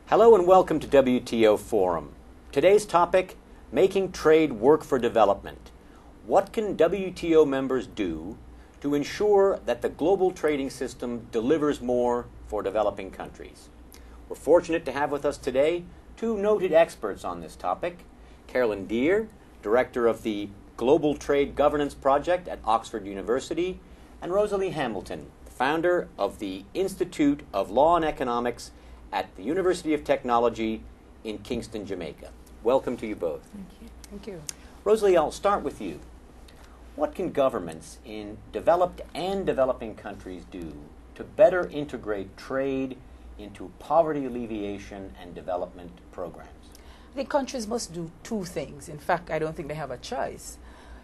Hello and welcome to WTO Forum. Today's topic, making trade work for development. What can WTO members do to ensure that the global trading system delivers more for developing countries? We're fortunate to have with us today two noted experts on this topic, Carolyn Deere, Director of the Global Trade Governance Project at Oxford University, and Rosalea Hamilton, founder of the Institute of Law and Economics at the University of Technology in Kingston, Jamaica. Welcome to you both. Thank you. Thank you. Rosalea, I'll start with you. What can governments in developed and developing countries do to better integrate trade into poverty alleviation and development programs? I think countries must do two things. In fact, I don't think they have a choice.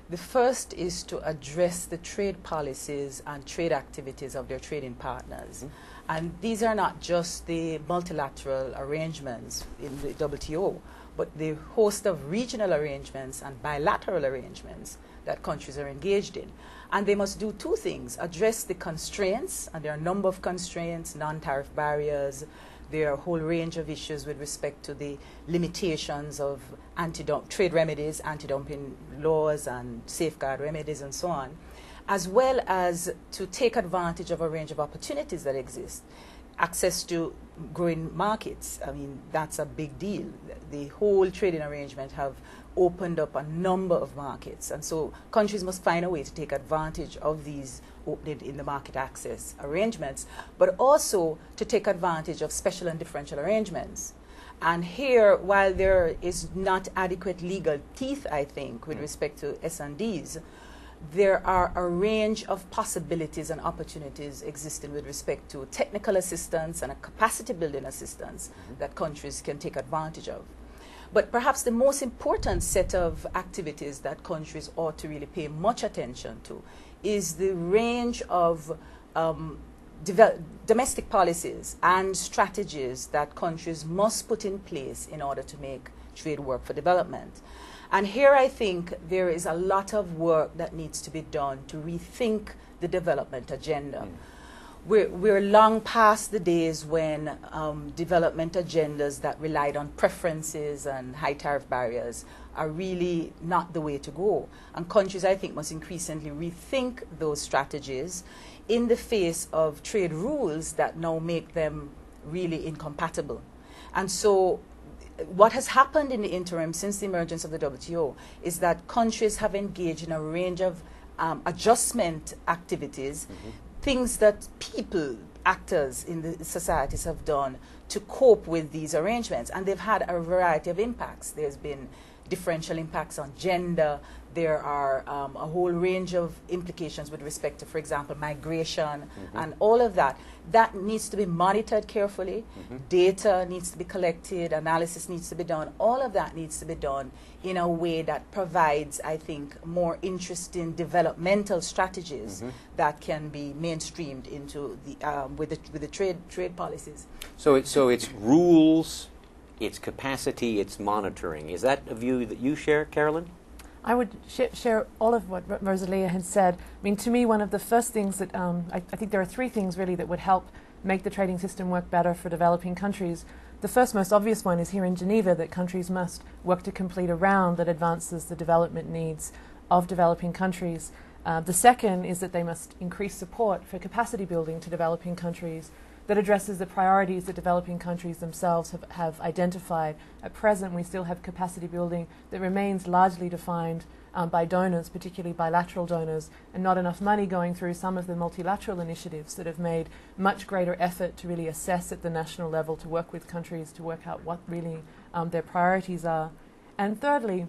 The first is to address the trade policies and trade activities of their trading partners. And these are not just the multilateral arrangements in the WTO, but the host of regional arrangements and bilateral arrangements that countries are engaged in. And they must do two things: address the constraints, and there are a number of constraints, non-tariff barriers. There are a whole range of issues with respect to the limitations of trade remedies, anti-dumping laws and safeguard remedies and so on, as well as to take advantage of a range of opportunities that exist. Access to growing markets, I mean, that's a big deal. The whole trading arrangement have opened up a number of markets, and so countries must find a way to take advantage of these opening in the market access arrangements, but also to take advantage of special and differential arrangements. And here, while there is not adequate legal teeth, I think, with respect to S&Ds, there are a range of possibilities and opportunities existing with respect to technical assistance and a capacity building assistance that countries can take advantage of. But perhaps the most important set of activities that countries ought to really pay much attention to is the range of domestic policies and strategies that countries must put in place in order to make trade work for development. And here I think there is a lot of work that needs to be done to rethink the development agenda. We're long past the days when development agendas that relied on preferences and high tariff barriers are really not the way to go. And countries, I think, must increasingly rethink those strategies in the face of trade rules that now make them really incompatible. And so what has happened in the interim since the emergence of the WTO is that countries have engaged in a range of adjustment activities, things that people, actors in the societies have done to cope with these arrangements. And they've had a variety of impacts. There's been differential impacts on gender. There are a whole range of implications with respect to, for example, migration and all of that. That needs to be monitored carefully. Data needs to be collected. Analysis needs to be done. All of that needs to be done in a way that provides, I think, more interesting developmental strategies that can be mainstreamed into the with the trade policies. So it's rules, it's capacity, it's monitoring. Is that a view that you share, Carolyn? I would share all of what Rosalea had said. I mean, to me, one of the first things that I think there are three things really that would help make the trading system work better for developing countries. The first, most obvious one is here in Geneva, that countries must work to complete a round that advances the development needs of developing countries. The second is that they must increase support for capacity building to developing countries that addresses the priorities that developing countries themselves have identified. At present, we still have capacity building that remains largely defined by donors, particularly bilateral donors, and not enough money going through some of the multilateral initiatives that have made much greater effort to really assess at the national level, to work with countries to work out what really their priorities are. And thirdly,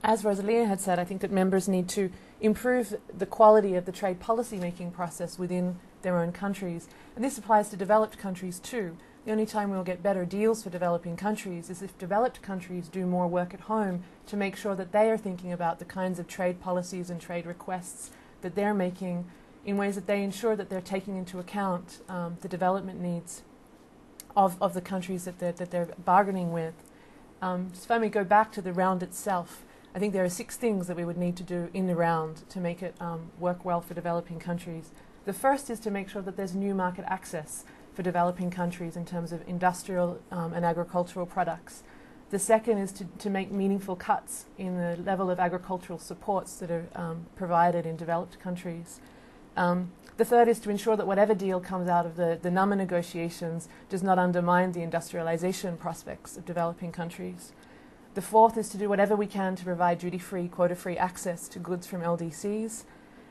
as Rosalea had said, I think that members need to improve the quality of the trade policy making process within their own countries. And this applies to developed countries too. The only time we'll get better deals for developing countries is if developed countries do more work at home to make sure that they are thinking about the kinds of trade policies and trade requests that they're making in ways that they ensure that they're taking into account the development needs of the countries that they're bargaining with. So if I may go back to the round itself, I think there are 6 things that we would need to do in the round to make it work well for developing countries. The first is to make sure that there's new market access for developing countries in terms of industrial and agricultural products. The second is to make meaningful cuts in the level of agricultural supports that are provided in developed countries. The third is to ensure that whatever deal comes out of the NUMA negotiations does not undermine the industrialization prospects of developing countries. The fourth is to do whatever we can to provide duty-free, quota-free access to goods from LDCs.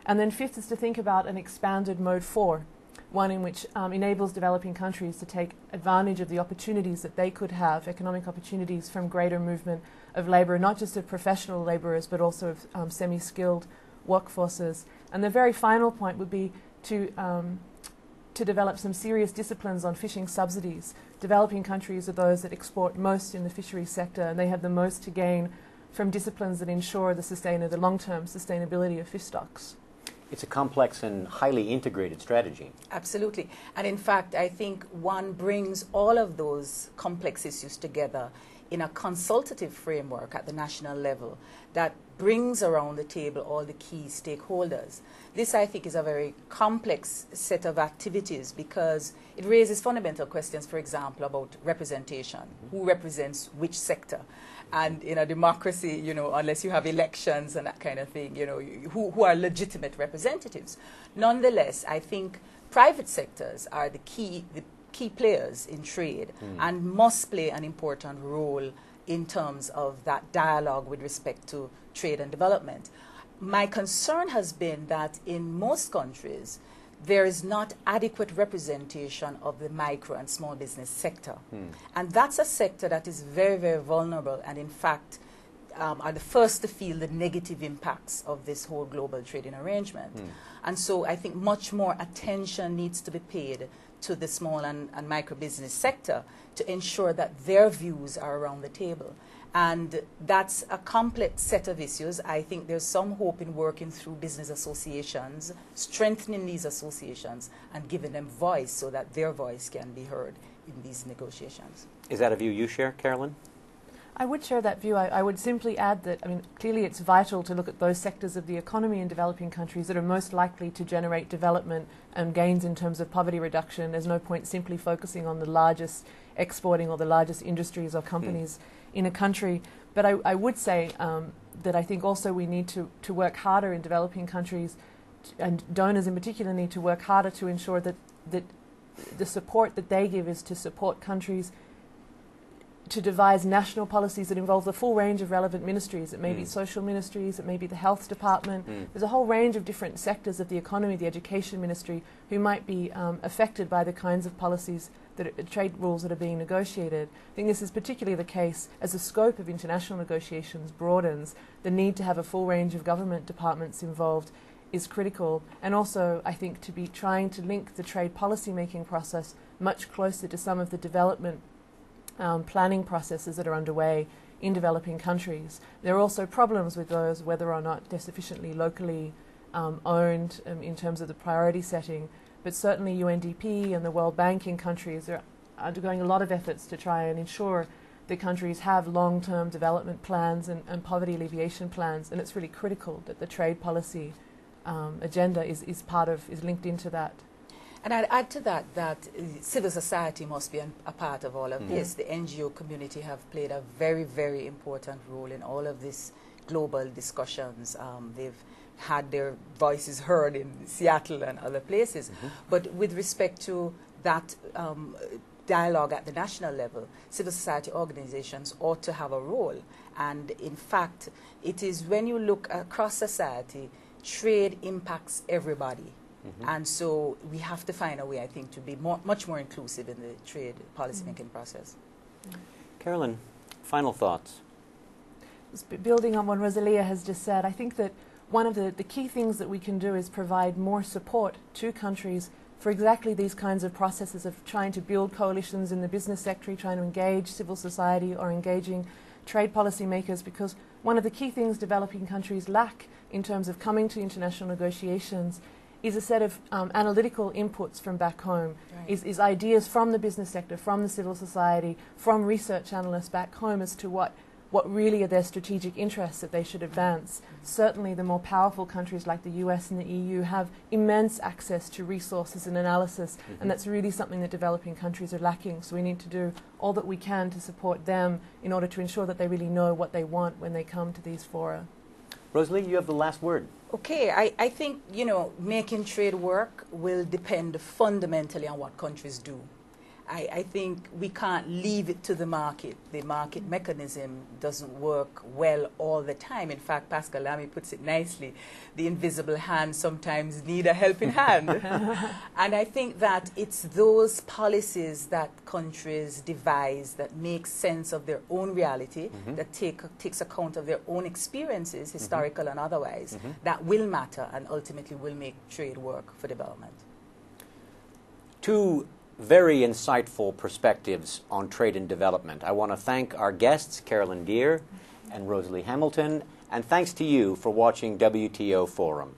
And then fifth is to think about an expanded Mode 4, one in which enables developing countries to take advantage of the opportunities that they could have, economic opportunities from greater movement of labour, not just of professional labourers, but also of semi-skilled workforces. And the very final point would be to develop some serious disciplines on fishing subsidies. Developing countries are those that export most in the fisheries sector, and they have the most to gain from disciplines that ensure the long-term sustainability of fish stocks. It's a complex and highly integrated strategy. Absolutely. And in fact, I think one brings all of those complex issues together in a consultative framework at the national level that brings around the table all the key stakeholders. This, I think, is a very complex set of activities because it raises fundamental questions, for example, about representation. Who represents which sector? And in a democracy, unless you have elections and that kind of thing, who are legitimate representatives. Nonetheless, I think private sectors are the key players in trade and must play an important role in terms of that dialogue with respect to trade and development. My concern has been that in most countries, there is not adequate representation of the micro and small business sector. And that's a sector that is very, very vulnerable and, in fact, are the first to feel the negative impacts of this whole global trading arrangement. And so I think much more attention needs to be paid to the small and micro business sector to ensure that their views are around the table. And that's a complex set of issues. I think there's some hope in working through business associations, strengthening these associations and giving them voice so that their voice can be heard in these negotiations. Is that a view you share, Carolyn? I would share that view. I would simply add that, clearly it's vital to look at those sectors of the economy in developing countries that are most likely to generate development and gains in terms of poverty reduction. There's no point simply focusing on the largest exporting or the largest industries or companies in a country. But I would say that I think also we need to work harder in developing countries, and donors in particular need to work harder to ensure that the support that they give is to support countries to devise national policies that involve the full range of relevant ministries. It may be social ministries, it may be the health department. There's a whole range of different sectors of the economy, the education ministry, who might be affected by the kinds of policies, trade rules that are being negotiated. I think this is particularly the case as the scope of international negotiations broadens. The need to have a full range of government departments involved is critical. And also, I think, to be trying to link the trade policy making process much closer to some of the development planning processes that are underway in developing countries. There are also problems with those, whether or not they're sufficiently locally owned in terms of the priority setting. But certainly UNDP and the World Bank in countries are undergoing a lot of efforts to try and ensure that countries have long-term development plans and poverty alleviation plans. And it's really critical that the trade policy agenda is linked into that. And I'd add to that civil society must be a part of all of this. The NGO community have played a very, very important role in all of these global discussions. They've had their voices heard in Seattle and other places. But with respect to that dialogue at the national level, civil society organizations ought to have a role. And in fact, it is when you look across society, trade impacts everybody. And so we have to find a way, I think, to be much more inclusive in the trade policy-making process. Carolyn, final thoughts? Building on what Rosalea has just said, I think that one of the key things that we can do is provide more support to countries for exactly these kinds of processes of trying to build coalitions in the business sector, trying to engage civil society or engaging trade policy makers, because one of the key things developing countries lack in terms of coming to international negotiations is a set of analytical inputs from back home, is ideas from the business sector, from the civil society, from research analysts back home as to what what really are their strategic interests that they should advance. Certainly the more powerful countries like the US and the EU have immense access to resources and analysis, and that's really something that developing countries are lacking. So we need to do all that we can to support them in order to ensure that they really know what they want when they come to these fora. Rosalie, you have the last word. Okay, I think, you know, making trade work will depend fundamentally on what countries do. I think we can't leave it to the market. The market mechanism doesn't work well all the time. In fact, Pascal Lamy puts it nicely. The invisible hand sometimes need a helping hand. And I think that it's those policies that countries devise that make sense of their own reality, that takes account of their own experiences, historical and otherwise, that will matter and ultimately will make trade work for development. Two very insightful perspectives on trade and development. I want to thank our guests, Carolyn Deere and Rosalea Hamilton, and thanks to you for watching WTO Forum.